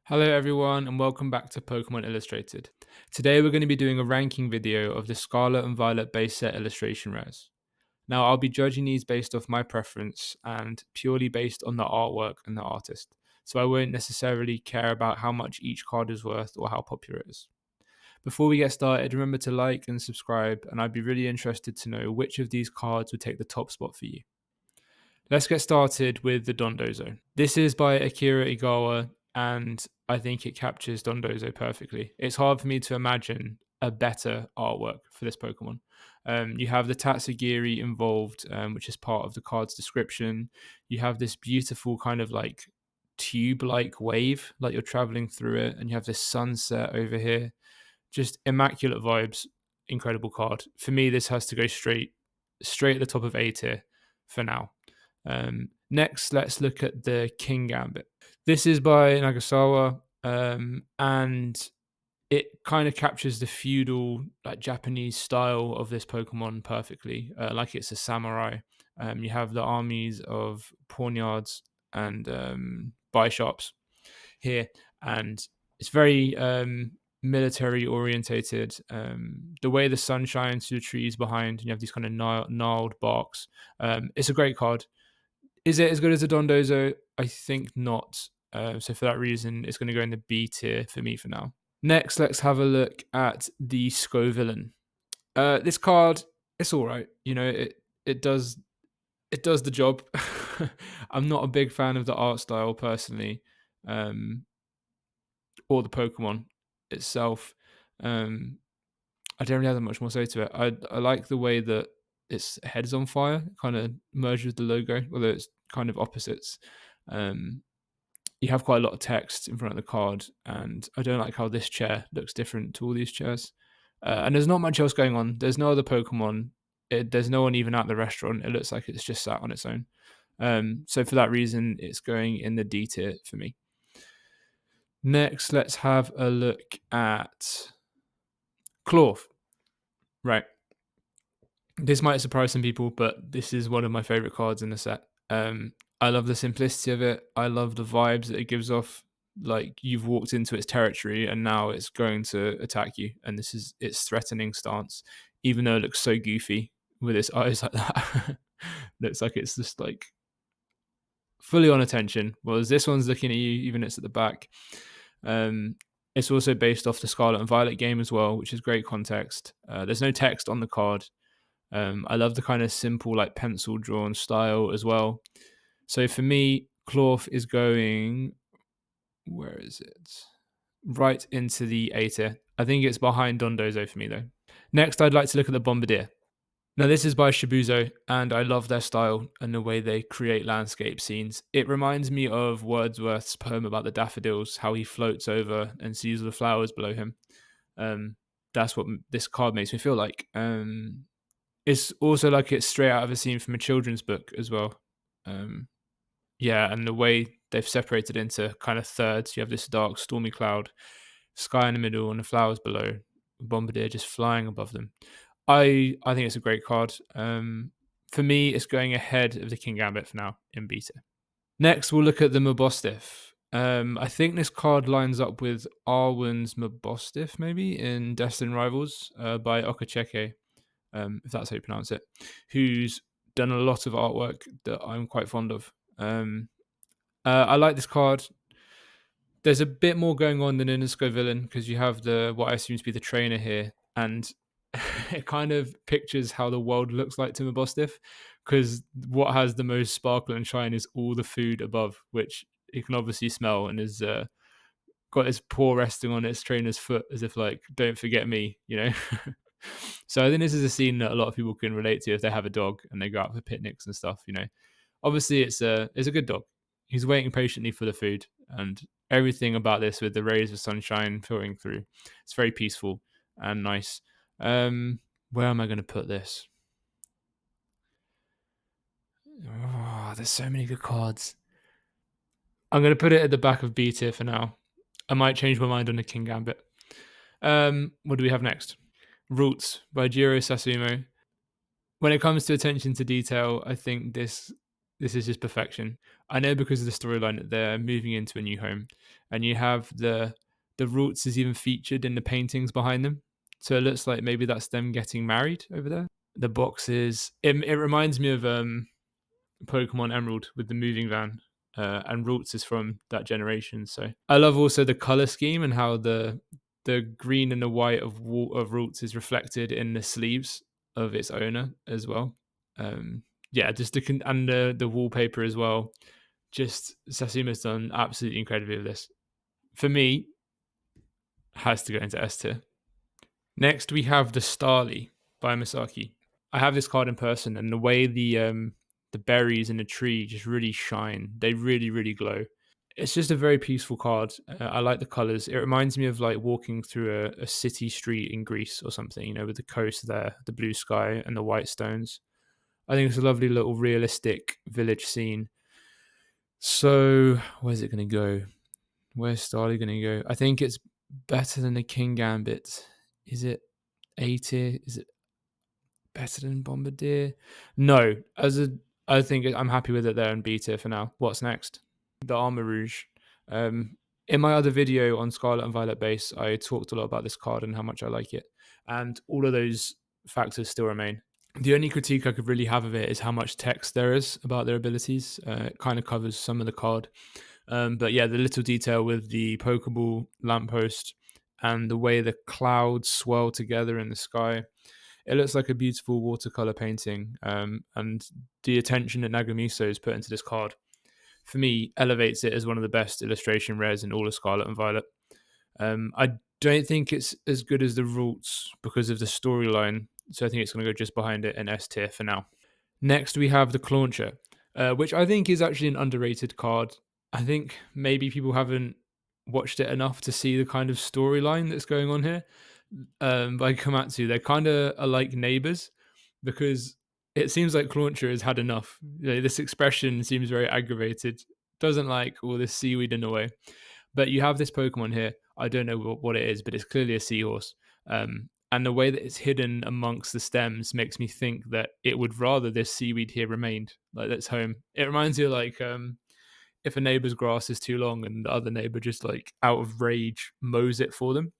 Hello everyone and welcome back to Pokemon Illustrated. Today we're going to be doing a ranking video of the Scarlet and Violet base set illustration rares. Now I'll be judging these based off my preference and purely based on the artwork and the artist, so I won't necessarily care about how much each card is worth or how popular it is. Before we get started, remember to like and subscribe, and I'd be really interested to know which of these cards would take the top spot for you. Let's get started with the Dondozo. This is by Akira Igawa, and I think it captures Dondozo perfectly. It's hard for me to imagine a better artwork for this Pokemon. You have the Tatsugiri involved, which is part of the card's description. You have this beautiful kind of like tube-like wave, like you're traveling through it, and you have this sunset over here. Just immaculate vibes. Incredible card. For me, this has to go straight at the top of A tier for now. Next, let's look at the King Gambit. This is by Nagasawa, and it kind of captures the feudal, like Japanese style of this Pokemon perfectly. Like it's a samurai. You have the armies of Pawniards and Bishops here, and it's very military orientated. The way the sun shines through the trees behind, and you have these kind of gnarled barks. It's a great card. Is it as good as a Dondozo? I think not. So for that reason, it's going to go in the B tier for me for now. Next, let's have a look at the Scovillain. This card, it's all right. You know, it does the job. I'm not a big fan of the art style personally, or the Pokemon itself. Um, I don't really have that much more to say to it. I like the way that its head is on fire, kind of merged with the logo, although it's kind of opposites. Um, you have quite a lot of text in front of the card, and I don't like how this chair looks different to all these chairs. And there's not much else going on. There's no other Pokemon. There's no one even at the restaurant. It looks like it's just sat on its own. So for that reason, it's going in the D tier for me. Next, let's have a look at Clorf. Right. This might surprise some people, but this is one of my favorite cards in the set. I love the simplicity of it. I love the vibes that it gives off. Like you've walked into its territory and now it's going to attack you. And this is its threatening stance, even though it looks so goofy with its eyes like that. Looks like it's just like fully on attention. Whereas this one's looking at you, even it's at the back. It's also based off the Scarlet and Violet game as well, which is great context. There's no text on the card. I love the kind of simple, like pencil drawn style as well. So for me, Clorf is going. Where is it? Right into the A tier. I think it's behind Dondozo for me though. Next, I'd like to look at the Bombardier. Now, this is by Shibuzo, and I love their style and the way they create landscape scenes. It reminds me of Wordsworth's poem about the daffodils, how he floats over and sees the flowers below him. That's what this card makes me feel like. It's also like it's straight out of a scene from a children's book as well. Yeah, and the way they've separated into kind of thirds. You have this dark, stormy cloud, sky in the middle, and the flowers below. Bombardier just flying above them. I think it's a great card. For me, it's going ahead of the King Gambit for now in beta. Next, we'll look at the Mabostiff. I think this card lines up with Arwen's Mabostiff, maybe in Destined Rivals by Okacheke, if that's how you pronounce it, who's done a lot of artwork that I'm quite fond of. I like this card. There's a bit more going on than in a Scovillain because you have the what I assume to be the trainer here, and it kind of pictures how the world looks like to Mabostiff, because what has the most sparkle and shine is all the food above, which you can obviously smell, and is got its paw resting on its trainer's foot as if like, don't forget me, you know. So I think this is a scene that a lot of people can relate to if they have a dog and they go out for picnics and stuff, you know. Obviously it's a good dog. He's waiting patiently for the food, and everything about this with the rays of sunshine filtering through, it's very peaceful and nice. Where am I going to put this? Oh, there's so many good cards. I'm going to put it at the back of B tier for now. I might change my mind on the King Gambit. What do we have next? Roots by Jiro Sasumo. When it comes to attention to detail, I think this is just perfection. I know because of the storyline that they're moving into a new home, and you have the roots is even featured in the paintings behind them. So it looks like maybe that's them getting married over there. The boxes, it reminds me of Pokemon Emerald with the moving van, and Roots is from that generation. So I love also the color scheme and how the green and the white of Roots is reflected in the sleeves of its owner as well. Yeah, just and the wallpaper as well. Just Sasuma's done absolutely incredibly with this. For me, has to go into S tier. Next, we have the Starly by Masaki. I have this card in person, and the way the berries in the tree just really shine, they really really glow. It's just a very peaceful card. I like the colors. It reminds me of like walking through a city street in Greece or something, you know, with the coast there, the blue sky and the white stones. I think it's a lovely little realistic village scene. So where's it going to go? Where's Starly going to go? I think it's better than the King Gambit. Is it A tier? Is it better than Bombardier? No, I think I'm happy with it there in B tier for now. What's next? The Armor Rouge. Um, in my other video on Scarlet and Violet base, I talked a lot about this card and how much I like it, and all of those factors still remain. The only critique I could really have of it is how much text there is about their abilities. It kind of covers some of the card, but yeah, the little detail with the Pokeball lamppost and the way the clouds swirl together in the sky, it looks like a beautiful watercolor painting. And the attention that Nagamiso has put into this card, for me, elevates it as one of the best illustration rares in all of Scarlet and Violet. I don't think it's as good as the Roots because of the storyline, so I think it's going to go just behind it in S tier for now. Next, we have the Clauncher, which I think is actually an underrated card. I think maybe people haven't watched it enough to see the kind of storyline that's going on here. By Komatsu, they're kind of like neighbors because it seems like Clauncher has had enough. You know, this expression seems very aggravated, doesn't like all this seaweed in the way. But you have this Pokemon here. I don't know what it is, but it's clearly a seahorse. And the way that it's hidden amongst the stems makes me think that it would rather this seaweed here remained like its home. It reminds you of like if a neighbor's grass is too long and the other neighbor just like out of rage mows it for them.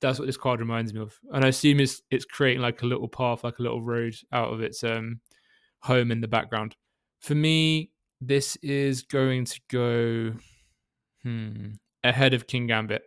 That's what this card reminds me of, and I assume it's creating like a little path, like a little road out of its home in the background. For me, this is going to go ahead of King Gambit,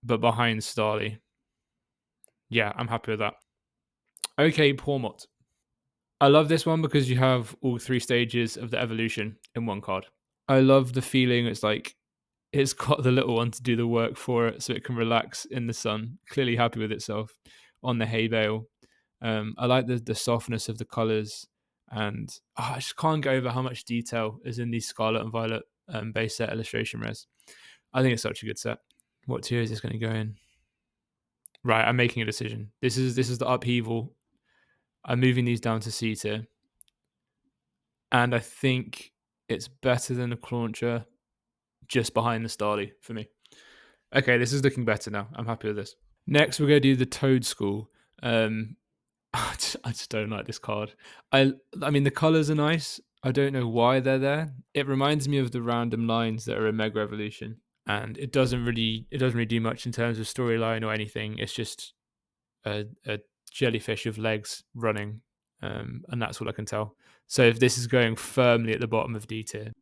but behind Starly. Yeah, I'm happy with that. Okay, Pormot. I love this one because you have all three stages of the evolution in one card. I love the feeling it's like it's got the little one to do the work for it so it can relax in the sun, clearly happy with itself on the hay bale. I like the softness of the colors, and I just can't go over how much detail is in these Scarlet and Violet base set illustration res. I think it's such a good set. What tier is this going to go in? Right, I'm making a decision. This is the upheaval. I'm moving these down to C tier, and I think it's better than the Clauncher, just behind the Starly for me. Okay, this is looking better now. I'm happy with this. Next, we're going to do the Toad School. I just don't like this card. I mean, the colors are nice. I don't know why they're there. It reminds me of the random lines that are in Mega Evolution, and it doesn't really do much in terms of storyline or anything. It's just a jellyfish with legs running, and that's all I can tell. So if this is going firmly at the bottom of D tier.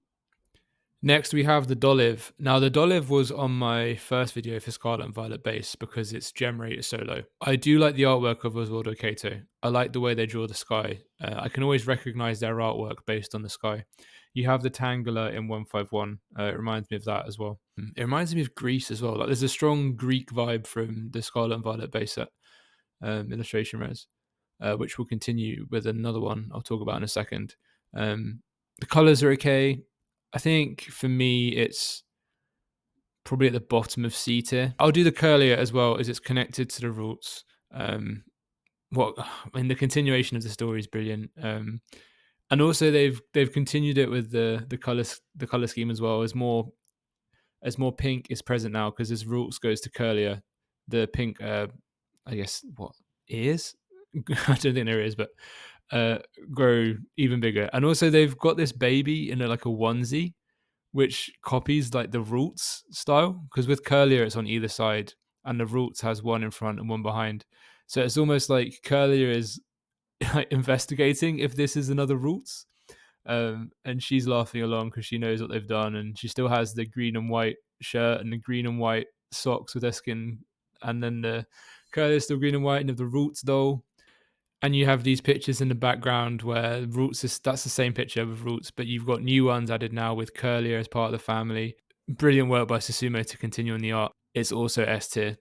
Next, we have the Dolive. Now, the Dolive was on my first video for Scarlet and Violet base because its gem rate is so low. I do like the artwork of Oswaldo Cato. I like the way they draw the sky. I can always recognize their artwork based on the sky. You have the Tangela in 151. It reminds me of that as well. It reminds me of Greece as well. Like there's a strong Greek vibe from the Scarlet and Violet base set illustration res, which will continue with another one I'll talk about in a second. The colors are okay. I think for me, it's probably at the bottom of C tier. I'll do the curlier as well as it's connected to the roots. What I mean, the continuation of the story is brilliant. And also they've continued it with the color scheme as well. As more pink is present now because as roots goes to curlier, the pink I guess what ears. I don't think there is, but uh, grow even bigger. And also, they've got this baby in like a onesie, which copies like the roots style. Because with Curlier, it's on either side, and the roots has one in front and one behind. So it's almost like Curlier is like investigating if this is another roots. And she's laughing along because she knows what they've done, and she still has the green and white shirt and the green and white socks with their skin, and then the Curlier is still green and white, and you have the roots doll, and you have these pictures in the background where Roots is that's the same picture of Roots, but you've got new ones added now with Curlier as part of the family. Brilliant work by Susumu to continue on the art. It's also S tier.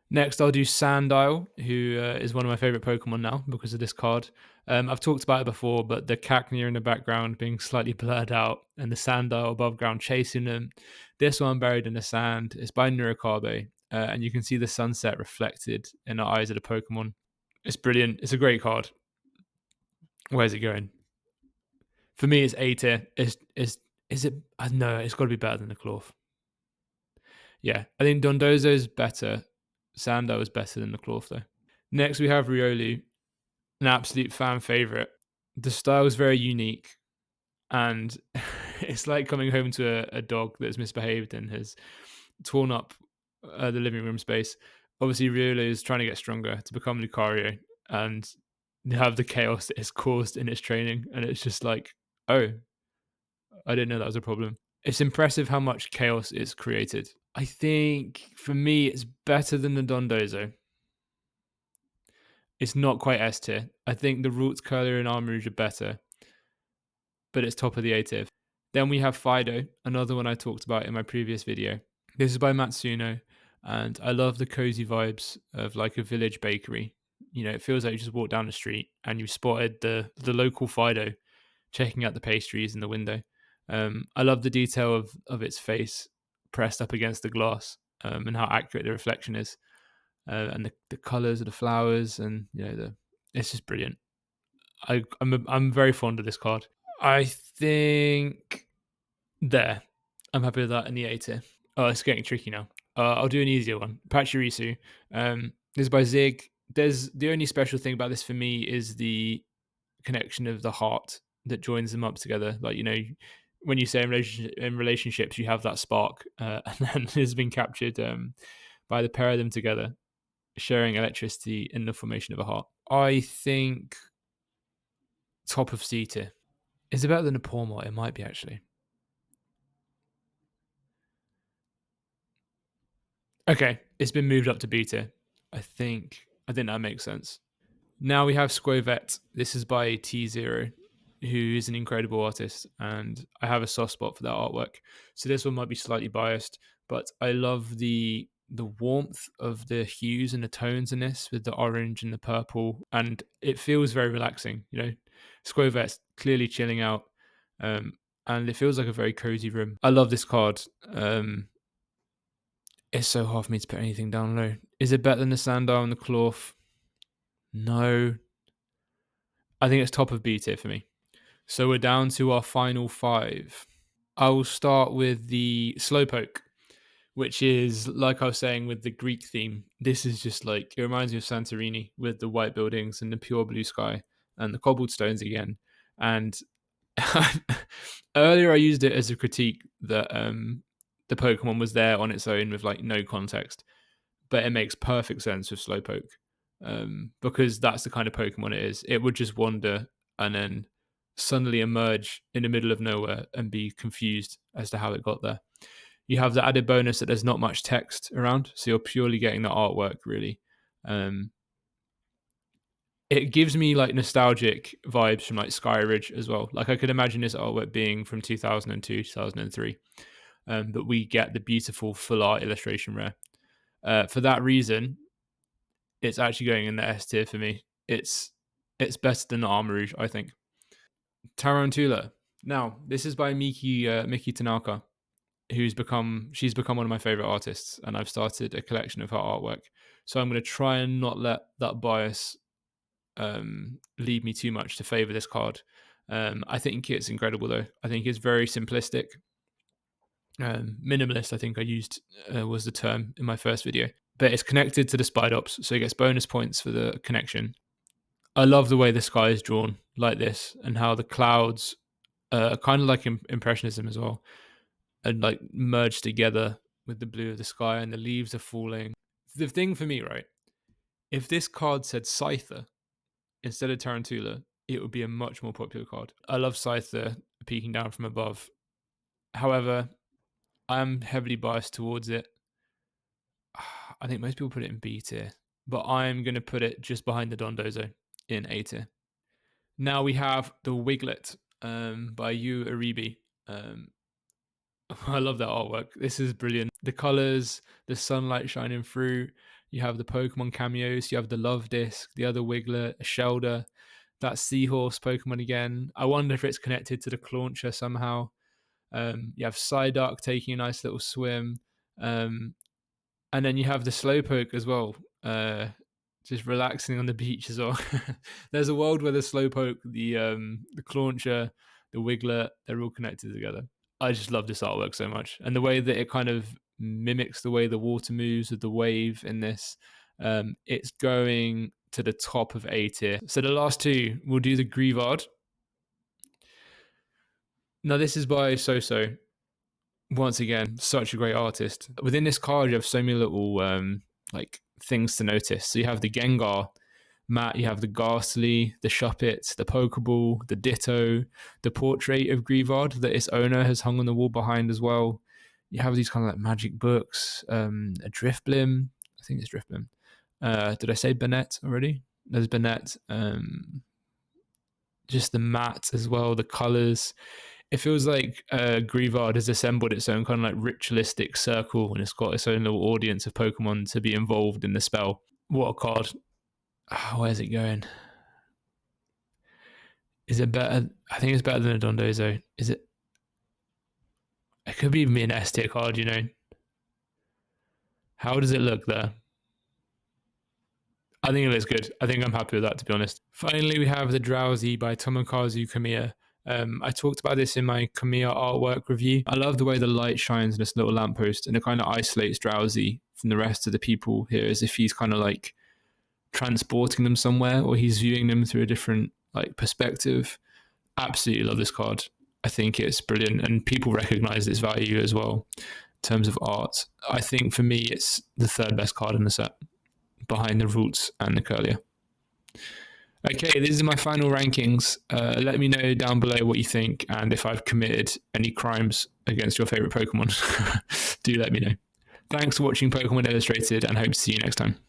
Next, I'll do Sandile, who is one of my favorite Pokemon now because of this card. I've talked about it before, but the Cacnea in the background being slightly blurred out and the Sandile above ground chasing them. This one buried in the sand. It's by Nurikabe, and you can see the sunset reflected in the eyes of the Pokemon. It's brilliant. It's a great card. Where's it going? For me, it's A tier. Is it? I don't know. It's got to be better than the Cloth. Yeah, I think Dondozo is better. Sando is better than the Cloth, though. Next, we have Riolu, an absolute fan favorite. The style is very unique, and it's like coming home to a dog that's misbehaved and has torn up the living room space. Obviously, Riolu is trying to get stronger to become Lucario, and have the chaos that is caused in its training, and it's just like, oh, I didn't know that was a problem. It's impressive how much chaos it's created. I think for me, it's better than the Dondozo. It's not quite S tier. I think the Roots, Curler, and Armourouge are better, but it's top of the A tier. Then we have Fido, another one I talked about in my previous video. This is by Matsuno, and I love the cozy vibes of like a village bakery. You know, it feels like you just walked down the street and you spotted the local Fido checking out the pastries in the window. I love the detail of its face pressed up against the glass, and how accurate the reflection is, and the colors of the flowers, and it's just brilliant. I'm very fond of this card. I think there. I'm happy with that in the A tier. Oh, it's getting tricky now. I'll do an easier one. Pachirisu. This is by Zig. There's the only special thing about this for me is the connection of the heart that joins them up together. Like, when you say in relationships, you have that spark, and then has been captured by the pair of them together, sharing electricity in the formation of a heart. I think top of C tier. Is it better than a Pawmot? It might be, actually. Okay, it's been moved up to B tier. I think that makes sense. Now we have Squovet. This is by T0, who is an incredible artist, and I have a soft spot for that artwork. So this one might be slightly biased, but I love the warmth of the hues and the tones in this with the orange and the purple, and it feels very relaxing. Squovet's clearly chilling out, and it feels like a very cozy room. I love this card. It's so hard for me to put anything down low. Is it better than the Sandile and the Cloth? No. I think it's top of B tier for me. So we're down to our final 5. I will start with the Slowpoke, which is, like I was saying, with the Greek theme. This is just like, it reminds me of Santorini with the white buildings and the pure blue sky and the cobblestones again. And earlier I used it as a critique that the Pokemon was there on its own with like no context, but it makes perfect sense with Slowpoke, because that's the kind of Pokemon it is. It would just wander and then suddenly emerge in the middle of nowhere and be confused as to how it got there. You have the added bonus that there's not much text around, so you're purely getting the artwork, really. It gives me like nostalgic vibes from like Sky Ridge as well. Like, I could imagine this artwork being from 2002, 2003. But we get the beautiful full art illustration rare. For that reason, it's actually going in the S tier for me. It's better than the Armourouge, I think. Tarantula. Now, this is by Miki Tanaka, she's become one of my favorite artists, and I've started a collection of her artwork. So I'm going to try and not let that bias lead me too much to favor this card. I think it's incredible, though. I think it's very simplistic. Minimalist, I think I used was the term in my first video. But it's connected to the Spidops, so it gets bonus points for the connection. I love the way the sky is drawn like this, and how the clouds, kind of like impressionism as well, and like merge together with the blue of the sky, and the leaves are falling. The thing for me, right? If this card said Scyther instead of Tarantula, it would be a much more popular card. I love Scyther peeking down from above. However, I'm heavily biased towards it. I think most people put it in B tier, but I'm going to put it just behind the Dondozo in A tier. Now we have the Wiglet by Yu Aribi. Um, I love that artwork. This is brilliant. The colors, the sunlight shining through. You have the Pokemon cameos. You have the Love Disc, the other Wiglet, a Shelder, that Seahorse Pokemon again. I wonder if it's connected to the Clauncher somehow. You have Psyduck taking a nice little swim. And then you have the Slowpoke as well, just relaxing on the beach as well. There's a world where the Slowpoke, the Clauncher, the Wiglet, they're all connected together. I just love this artwork so much, and the way that it kind of mimics the way the water moves with the wave in this. It's going to the top of A tier. So the last two, we'll do the Grievard. Now this is by Soso. Once again, such a great artist. Within this card, you have so many little like things to notice. So you have the Gengar mat, you have the Ghastly, the Shuppet, the Pokeball, the Ditto, the portrait of Grievard that its owner has hung on the wall behind as well. You have these kind of like magic books, a Drifblim. I think it's Drifblim. Did I say Bennett already? There's Bennett. Just the mat as well, the colors. It feels like Grievard has assembled its own kind of like ritualistic circle, and it's got its own little audience of Pokemon to be involved in the spell. What a card. Where's it going? Is it better? I think it's better than a Dondozo. Is it? It could be an S tier card, you know. How does it look there? I think it looks good. I think I'm happy with that, to be honest. Finally, we have the Drowsy by Tomokazu Kamiya. I talked about this in my Kamiya artwork review. I love the way the light shines in this little lamppost, and it kind of isolates Drowsy from the rest of the people here, as if he's kind of like transporting them somewhere, or he's viewing them through a different like perspective. Absolutely love this card. I think it's brilliant, and people recognize its value as well in terms of art. I think for me, it's the third best card in the set, behind the Roots and the Curlier. Okay, these are my final rankings. Let me know down below what you think, and if I've committed any crimes against your favorite Pokemon. Do let me know. Thanks for watching Pokemon Illustrated, and hope to see you next time.